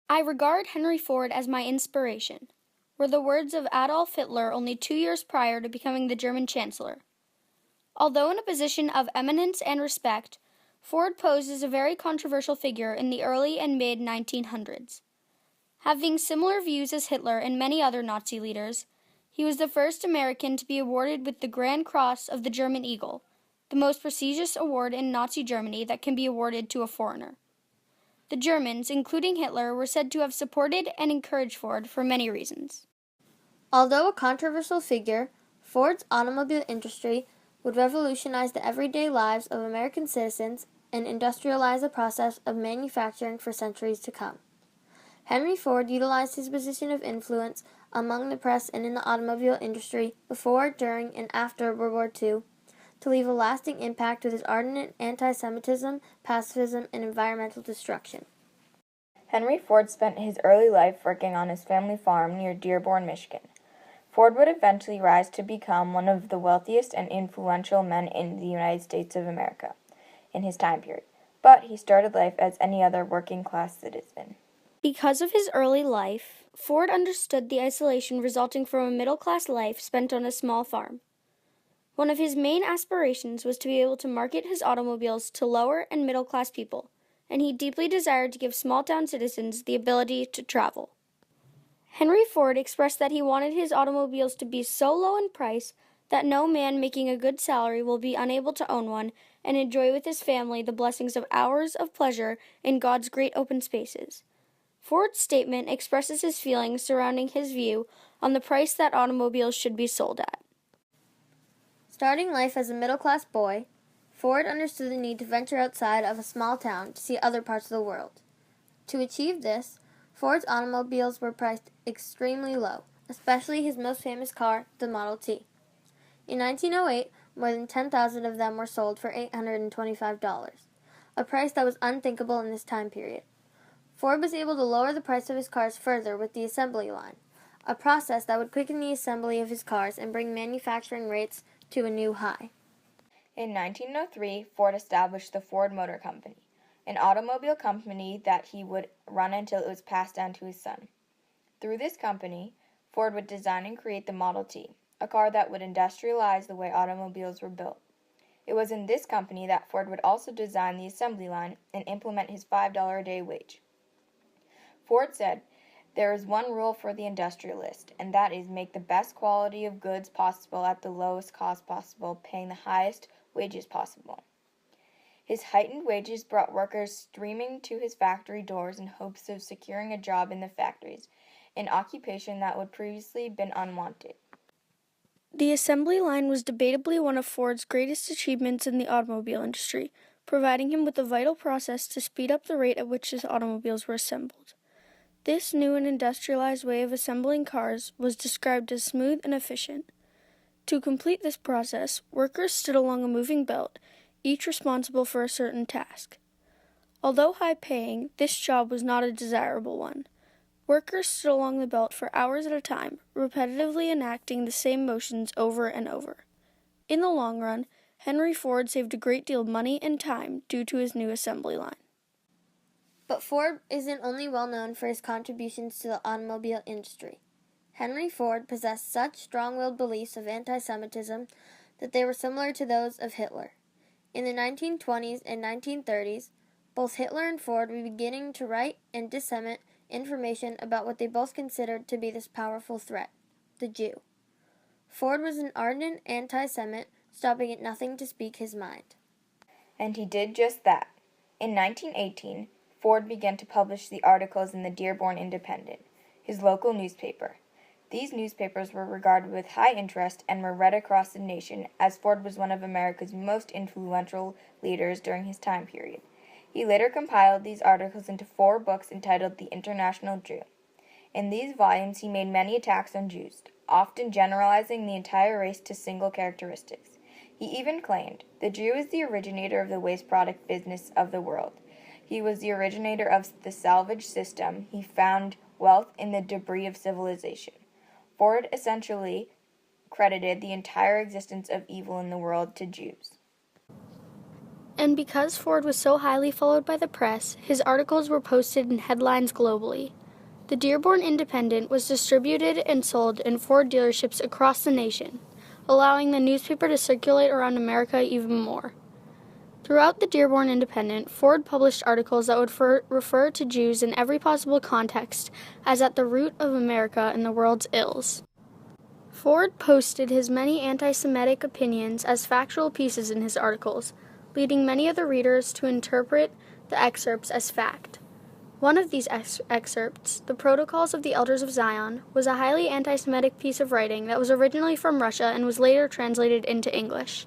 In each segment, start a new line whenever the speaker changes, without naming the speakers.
"I regard Henry Ford as my inspiration," were the words of Adolf Hitler only 2 years prior to becoming the German Chancellor. Although in a position of eminence and respect, Ford posed as a very controversial figure in the early and mid-1900s. Having similar views as Hitler and many other Nazi leaders, he was the first American to be awarded with the Grand Cross of the German Eagle, the most prestigious award in Nazi Germany that can be awarded to a foreigner. The Germans, including Hitler, were said to have supported and encouraged Ford for many reasons.
Although a controversial figure, Ford's automobile industry would revolutionize the everyday lives of American citizens and industrialize the process of manufacturing for centuries to come. Henry Ford utilized his position of influence among the press and in the automobile industry before, during, and after World War II to leave a lasting impact with his ardent anti-Semitism, pacifism, and environmental destruction.
Henry Ford spent his early life working on his family farm near Dearborn, Michigan. Ford would eventually rise to become one of the wealthiest and influential men in the United States of America in his time period, but he started life as any other working-class citizen.
Because of his early life, Ford understood the isolation resulting from a middle-class life spent on a small farm. One of his main aspirations was to be able to market his automobiles to lower and middle-class people, and he deeply desired to give small-town citizens the ability to travel. Henry Ford expressed that he wanted his automobiles to be so low in price that no man making a good salary will be unable to own one and enjoy with his family the blessings of hours of pleasure in God's great open spaces. Ford's statement expresses his feelings surrounding his view on the price that automobiles should be sold at.
Starting life as a middle-class boy, Ford understood the need to venture outside of a small town to see other parts of the world. To achieve this, Ford's automobiles were priced extremely low, especially his most famous car, the Model T. In 1908, more than 10,000 of them were sold for $825, a price that was unthinkable in this time period. Ford was able to lower the price of his cars further with the assembly line, a process that would quicken the assembly of his cars and bring manufacturing rates to a new high.
In 1903, Ford established the Ford Motor Company, an automobile company that he would run until it was passed down to his son. Through this company, Ford would design and create the Model T, a car that would industrialize the way automobiles were built. It was in this company that Ford would also design the assembly line and implement his $5 a day wage. Ford said, "There is one rule for the industrialist, and that is make the best quality of goods possible at the lowest cost possible, paying the highest wages possible." His heightened wages brought workers streaming to his factory doors in hopes of securing a job in the factories, an occupation that would previously been unwanted.
The assembly line was debatably one of Ford's greatest achievements in the automobile industry, providing him with a vital process to speed up the rate at which his automobiles were assembled. This new and industrialized way of assembling cars was described as smooth and efficient. To complete this process, workers stood along a moving belt, each responsible for a certain task. Although high-paying, this job was not a desirable one. Workers stood along the belt for hours at a time, repetitively enacting the same motions over and over. In the long run, Henry Ford saved a great deal of money and time due to his new assembly line.
But Ford isn't only well known for his contributions to the automobile industry. Henry Ford possessed such strong-willed beliefs of anti-Semitism that they were similar to those of Hitler. In the 1920s and 1930s, both Hitler and Ford were beginning to write and disseminate information about what they both considered to be this powerful threat, the Jew. Ford was an ardent anti-Semite, stopping at nothing to speak his mind.
And he did just that. In 1918, Ford began to publish the articles in the Dearborn Independent, his local newspaper. These newspapers were regarded with high interest and were read across the nation, as Ford was one of America's most influential leaders during his time period. He later compiled these articles into 4 books entitled The International Jew. In these volumes, he made many attacks on Jews, often generalizing the entire race to single characteristics. He even claimed, "The Jew is the originator of the waste product business of the world. He was the originator of the salvage system. He found wealth in the debris of civilization." Ford essentially credited the entire existence of evil in the world to Jews.
And because Ford was so highly followed by the press, his articles were posted in headlines globally. The Dearborn Independent was distributed and sold in Ford dealerships across the nation, allowing the newspaper to circulate around America even more. Throughout the Dearborn Independent, Ford published articles that would refer to Jews in every possible context as at the root of America and the world's ills. Ford posted his many anti-Semitic opinions as factual pieces in his articles, leading many of the readers to interpret the excerpts as fact. One of these excerpts, The Protocols of the Elders of Zion, was a highly anti-Semitic piece of writing that was originally from Russia and was later translated into English.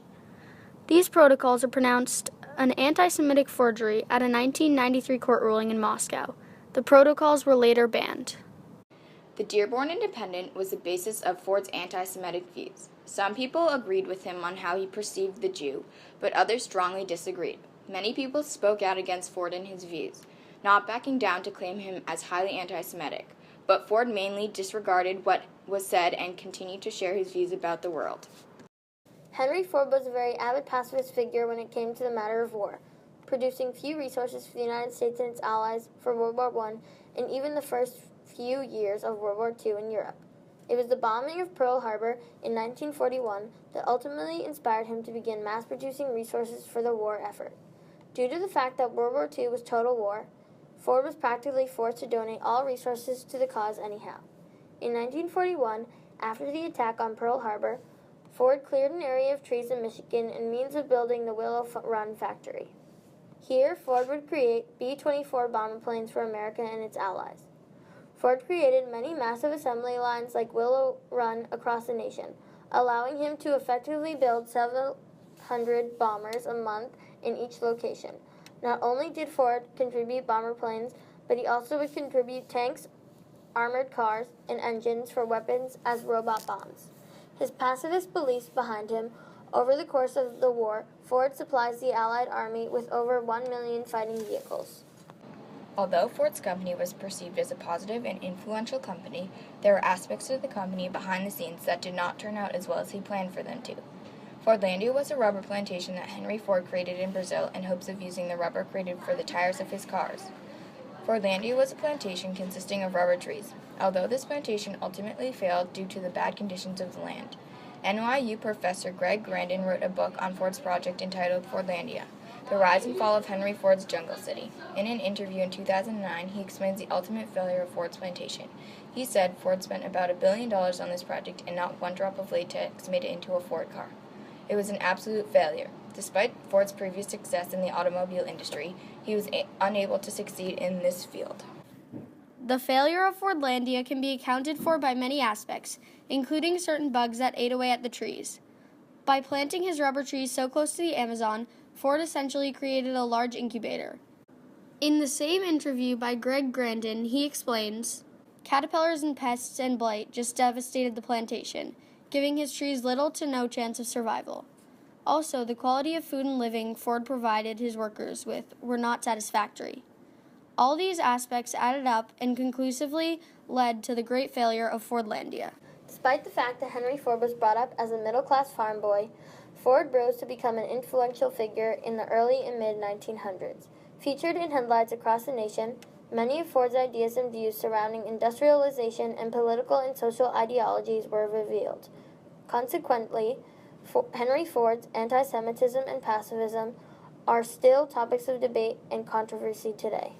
These protocols are pronounced an anti-Semitic forgery at a 1993 court ruling in Moscow. The protocols were later banned.
The Dearborn Independent was the basis of Ford's anti-Semitic views. Some people agreed with him on how he perceived the Jew, but others strongly disagreed. Many people spoke out against Ford and his views, not backing down to claim him as highly anti-Semitic, but Ford mainly disregarded what was said and continued to share his views about the world.
Henry Ford was a very avid pacifist figure when it came to the matter of war, producing few resources for the United States and its allies for World War I and even the first few years of World War II in Europe. It was the bombing of Pearl Harbor in 1941 that ultimately inspired him to begin mass-producing resources for the war effort. Due to the fact that World War II was total war, Ford was practically forced to donate all resources to the cause anyhow. In 1941, after the attack on Pearl Harbor, Ford cleared an area of trees in Michigan in means of building the Willow Run factory. Here, Ford would create B-24 bomber planes for America and its allies. Ford created many massive assembly lines like Willow Run across the nation, allowing him to effectively build several hundred bombers a month in each location. Not only did Ford contribute bomber planes, but he also would contribute tanks, armored cars, and engines for weapons as robot bombs. His pacifist beliefs behind him, over the course of the war, Ford supplies the Allied Army with over 1 million fighting vehicles.
Although Ford's company was perceived as a positive and influential company, there were aspects of the company behind the scenes that did not turn out as well as he planned for them to. Fordlandia was a rubber plantation that Henry Ford created in Brazil in hopes of using the rubber created for the tires of his cars. Fordlandia was a plantation consisting of rubber trees, although this plantation ultimately failed due to the bad conditions of the land. NYU professor Greg Grandin wrote a book on Ford's project entitled Fordlandia, The Rise and Fall of Henry Ford's Jungle City. In an interview in 2009, he explains the ultimate failure of Ford's plantation. He said Ford spent about $1 billion on this project and not one drop of latex made it into a Ford car. It was an absolute failure. Despite Ford's previous success in the automobile industry, he was unable to succeed in this field.
The failure of Fordlandia can be accounted for by many aspects, including certain bugs that ate away at the trees. By planting his rubber trees so close to the Amazon, Ford essentially created a large incubator. In the same interview by Greg Grandin, he explains, "Caterpillars and pests and blight just devastated the plantation, giving his trees little to no chance of survival. Also, the quality of food and living Ford provided his workers with were not satisfactory. All these aspects added up and conclusively led to the great failure of Fordlandia."
Despite the fact that Henry Ford was brought up as a middle-class farm boy, Ford rose to become an influential figure in the early and mid-1900s. Featured in headlines across the nation, many of Ford's ideas and views surrounding industrialization and political and social ideologies were revealed. Consequently, Henry Ford's anti-Semitism and pacifism are still topics of debate and controversy today.